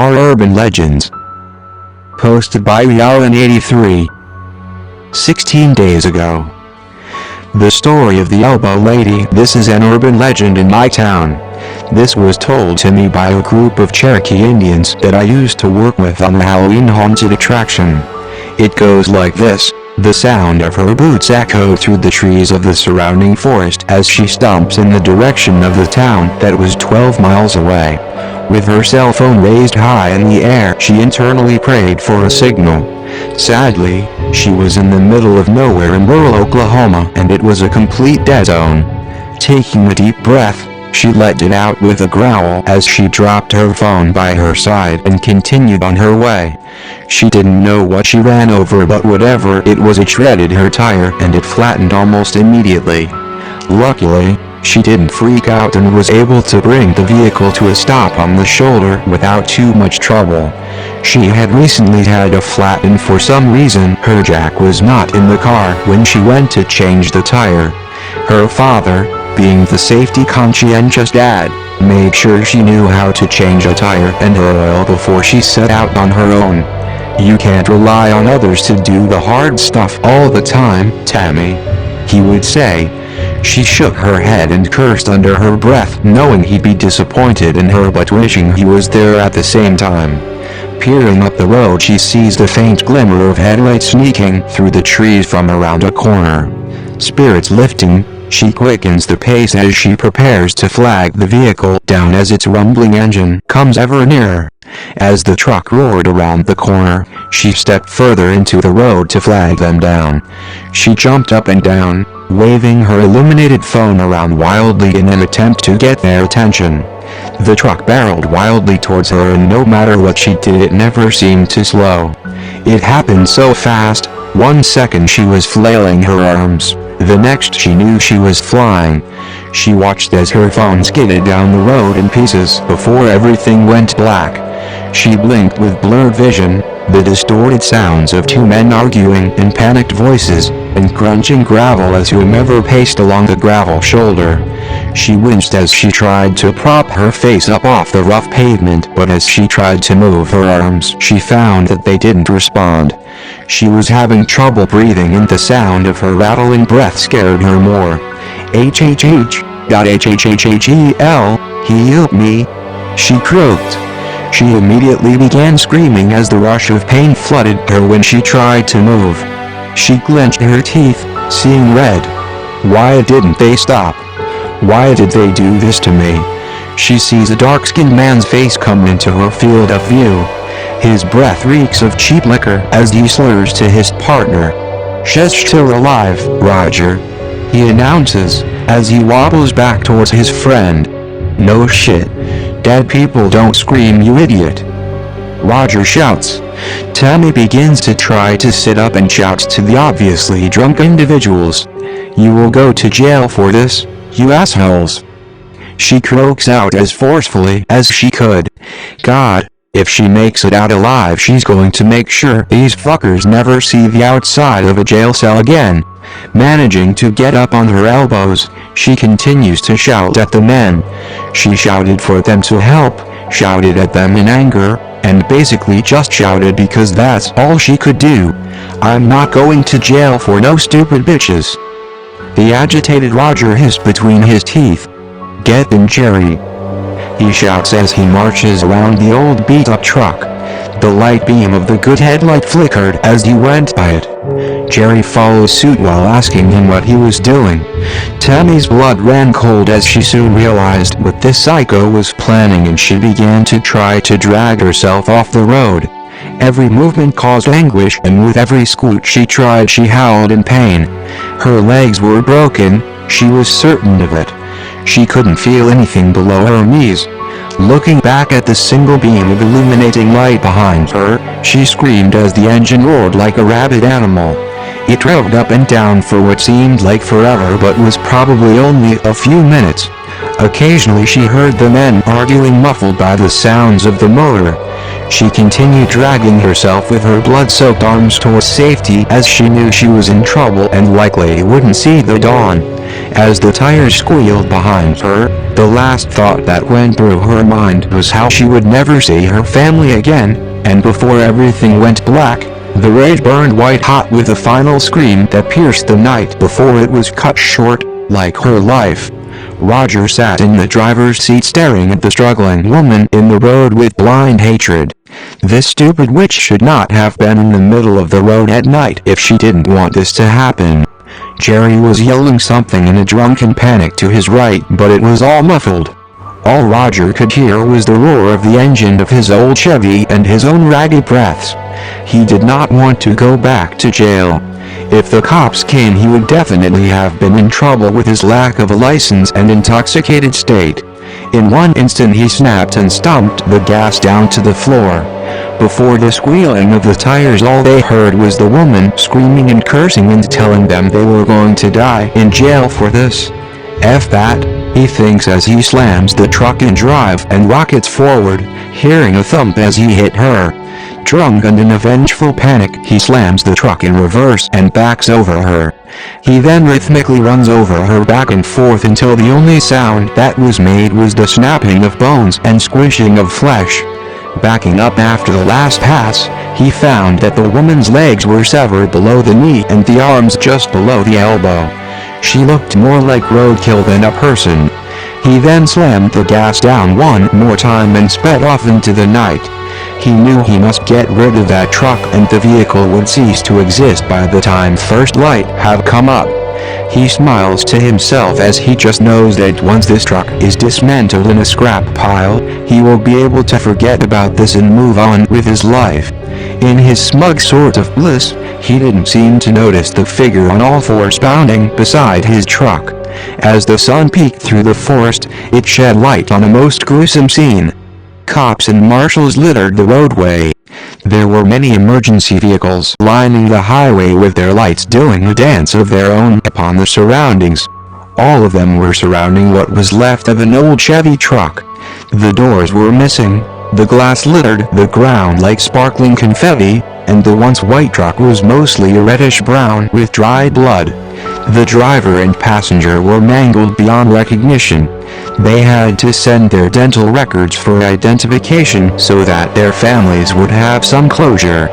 are urban legends. Posted by Realin83. 16 days ago. The story of the elbow lady. This is an urban legend in my town. This was told to me by a group of Cherokee Indians that I used to work with on the Halloween haunted attraction. It goes like this. The sound of her boots echoed through the trees of the surrounding forest as she stomps in the direction of the town that was 12 miles away. With her cell phone raised high in the air, she internally prayed for a signal. Sadly, she was in the middle of nowhere in rural Oklahoma, and it was a complete dead zone. Taking a deep breath, she let it out with a growl as she dropped her phone by her side and continued on her way. She didn't know what she ran over, but whatever it was, it shredded her tire and it flattened almost immediately. Luckily, she didn't freak out and was able to bring the vehicle to a stop on the shoulder without too much trouble. She had recently had a flat and for some reason her jack was not in the car when she went to change the tire. Her father, being the safety conscientious dad, made sure she knew how to change a tire and her oil before she set out on her own. "You can't rely on others to do the hard stuff all the time, Tammy," he would say. She shook her head and cursed under her breath, knowing he'd be disappointed in her but wishing he was there at the same time. Peering up the road, she sees the faint glimmer of headlights sneaking through the trees from around a corner. Spirits lifting, she quickens the pace as she prepares to flag the vehicle down as its rumbling engine comes ever nearer. As the truck roared around the corner, she stepped further into the road to flag them down. She jumped up and down, waving her illuminated phone around wildly in an attempt to get their attention. The truck barreled wildly towards her, and no matter what she did, it never seemed to slow. It happened so fast. 1 second she was flailing her arms, the next she knew she was flying. She watched as her phone skidded down the road in pieces before everything went black. She blinked with blurred vision, the distorted sounds of two men arguing in panicked voices, and crunching gravel as whomever paced along the gravel shoulder. She winced as she tried to prop her face up off the rough pavement, but as she tried to move her arms, she found that they didn't respond. She was having trouble breathing, and the sound of her rattling breath scared her more. "H-H-H-H-H-H-H-E-L, he helped me," she croaked. She immediately began screaming as the rush of pain flooded her when she tried to move. She clenched her teeth, seeing red. Why didn't they stop? Why did they do this to me? She sees a dark-skinned man's face come into her field of view. His breath reeks of cheap liquor as he slurs to his partner. "She's still alive, Roger," he announces, as he wobbles back towards his friend. "No shit. Dead people don't scream, you idiot," Roger shouts. Tammy begins to try to sit up and shouts to the obviously drunk individuals, "You will go to jail for this, you assholes." She croaks out as forcefully as she could. God, if she makes it out alive, she's going to make sure these fuckers never see the outside of a jail cell again. Managing to get up on her elbows, she continues to shout at the men. She shouted for them to help, shouted at them in anger, and basically just shouted because that's all she could do. "I'm not going to jail for no stupid bitches." The agitated Roger hissed between his teeth. "Get in, Jerry," he shouts as he marches around the old beat-up truck. The light beam of the good headlight flickered as he went by it. Jerry follows suit while asking him what he was doing. Tammy's blood ran cold as she soon realized what this psycho was planning, and she began to try to drag herself off the road. Every movement caused anguish, and with every scoot she tried, she howled in pain. Her legs were broken, she was certain of it. She couldn't feel anything below her knees. Looking back at the single beam of illuminating light behind her, she screamed as the engine roared like a rabid animal. It revved up and down for what seemed like forever but was probably only a few minutes. Occasionally she heard the men arguing, muffled by the sounds of the motor. She continued dragging herself with her blood-soaked arms towards safety as she knew she was in trouble and likely wouldn't see the dawn. As the tires squealed behind her, the last thought that went through her mind was how she would never see her family again, and before everything went black, the rage burned white hot with a final scream that pierced the night before it was cut short, like her life. Roger sat in the driver's seat staring at the struggling woman in the road with blind hatred. This stupid witch should not have been in the middle of the road at night if she didn't want this to happen. Jerry was yelling something in a drunken panic to his right, but it was all muffled. All Roger could hear was the roar of the engine of his old Chevy and his own ragged breaths. He did not want to go back to jail. If the cops came, he would definitely have been in trouble with his lack of a license and intoxicated state. In one instant he snapped and stomped the gas down to the floor. Before the squealing of the tires, all they heard was the woman screaming and cursing and telling them they were going to die in jail for this. F that, he thinks as he slams the truck in drive and rockets forward, hearing a thump as he hit her. Drunk and in a vengeful panic, he slams the truck in reverse and backs over her. He then rhythmically runs over her back and forth until the only sound that was made was the snapping of bones and squishing of flesh. Backing up after the last pass, he found that the woman's legs were severed below the knee and the arms just below the elbow. She looked more like roadkill than a person. He then slammed the gas down one more time and sped off into the night. He knew he must get rid of that truck and the vehicle would cease to exist by the time first light had come up. He smiles to himself as he just knows that once this truck is dismantled in a scrap pile, he will be able to forget about this and move on with his life. In his smug sort of bliss, he didn't seem to notice the figure on all fours pounding beside his truck. As the sun peeked through the forest, it shed light on a most gruesome scene. Cops and marshals littered the roadway. There were many emergency vehicles lining the highway with their lights doing a dance of their own upon the surroundings. All of them were surrounding what was left of an old Chevy truck. The doors were missing, the glass littered the ground like sparkling confetti, and the once white truck was mostly a reddish-brown with dried blood. The driver and passenger were mangled beyond recognition. They had to send their dental records for identification so that their families would have some closure.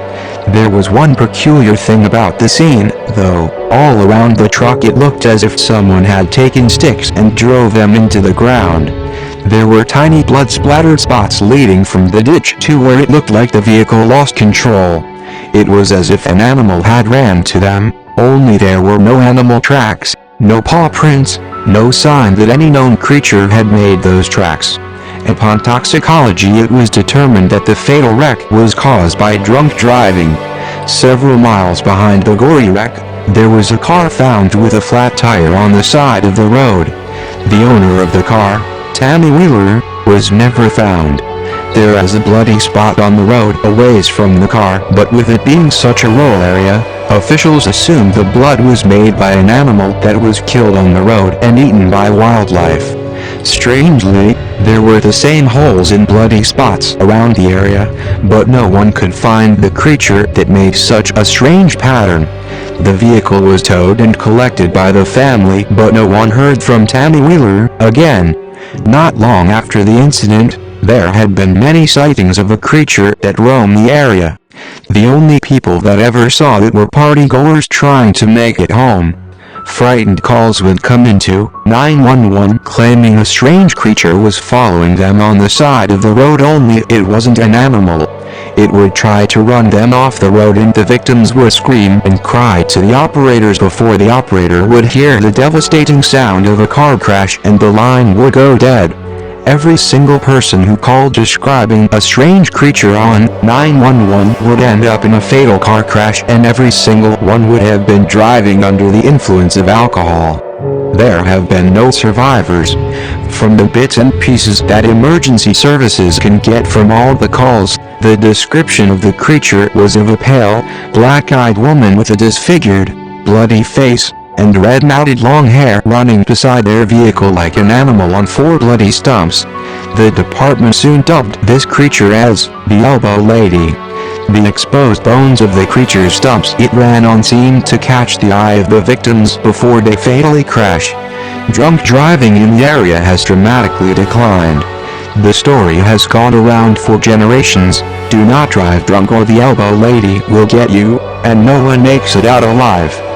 There was one peculiar thing about the scene, though. All around the truck it looked as if someone had taken sticks and drove them into the ground. There were tiny blood-splattered spots leading from the ditch to where it looked like the vehicle lost control. It was as if an animal had ran to them, only there were no animal tracks, no paw prints, no sign that any known creature had made those tracks. Upon toxicology, it was determined that the fatal wreck was caused by drunk driving. Several miles behind the gory wreck, there was a car found with a flat tire on the side of the road. The owner of the car, Tammy Wheeler, was never found. There is a bloody spot on the road a ways from the car, but with it being such a rural area, officials assumed the blood was made by an animal that was killed on the road and eaten by wildlife. Strangely, there were the same holes and bloody spots around the area, but no one could find the creature that made such a strange pattern. The vehicle was towed and collected by the family, but no one heard from Tammy Wheeler again. Not long after the incident, there had been many sightings of a creature that roamed the area. The only people that ever saw it were partygoers trying to make it home. Frightened calls would come into 911 claiming a strange creature was following them on the side of the road, only it wasn't an animal. It would try to run them off the road and the victims would scream and cry to the operators before the operator would hear the devastating sound of a car crash and the line would go dead. Every single person who called describing a strange creature on 911 would end up in a fatal car crash, and every single one would have been driving under the influence of alcohol. There have been no survivors. From the bits and pieces that emergency services can get from all the calls, the description of the creature was of a pale, black-eyed woman with a disfigured, bloody face, and red-matted long hair running beside their vehicle like an animal on four bloody stumps. The department soon dubbed this creature as the Elbow Lady. The exposed bones of the creature's stumps it ran on seemed to catch the eye of the victims before they fatally crash. Drunk driving in the area has dramatically declined. The story has gone around for generations. Do not drive drunk or the elbow lady will get you, and no one makes it out alive.